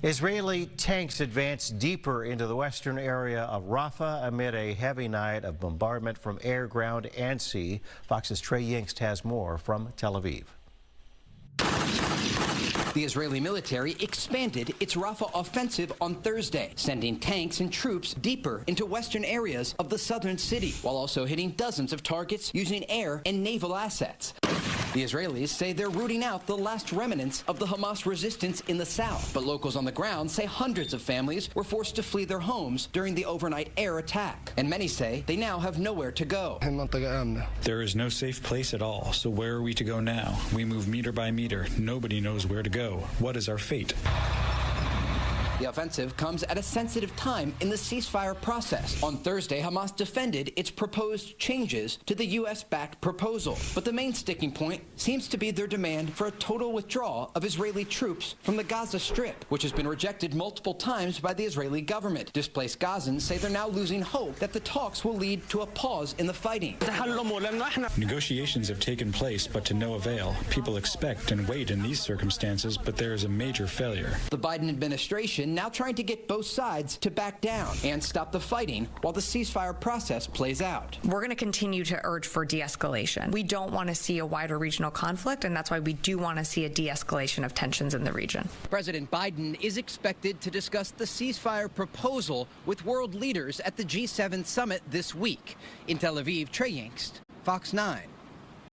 Israeli tanks advanced deeper into the western area of Rafah amid a heavy night of bombardment from air, ground, and sea. Fox's Trey Yingst has more from Tel Aviv. The Israeli military expanded its Rafah offensive on Thursday, sending tanks and troops deeper into western areas of the southern city, while also hitting dozens of targets using air and naval assets. The Israelis say they're rooting out the last remnants of the Hamas resistance in the south, but locals on the ground say hundreds of families were forced to flee their homes during the overnight air attack, and many say they now have nowhere to go. There is no safe place at all, so where are we to go now? We move meter by meter. Nobody knows where to go. What is our fate? The offensive comes at a sensitive time in the ceasefire process. On Thursday, Hamas defended its proposed changes to the U.S.-backed proposal. But the main sticking point seems to be their demand for a total withdrawal of Israeli troops from the Gaza Strip, which has been rejected multiple times by the Israeli government. Displaced Gazans say they're now losing hope that the talks will lead to a pause in the fighting. Negotiations have taken place, but to no avail. People expect and wait in these circumstances, but there is a major failure. The Biden administration now trying to get both sides to back down and stop the fighting while the ceasefire process plays out. We're going to continue to urge for de-escalation. We don't want to see a wider regional conflict, and that's why we do want to see a de-escalation of tensions in the region. President Biden is expected to discuss the ceasefire proposal with world leaders at the G7 summit this week. In Tel Aviv, Trey Yingst, Fox 9.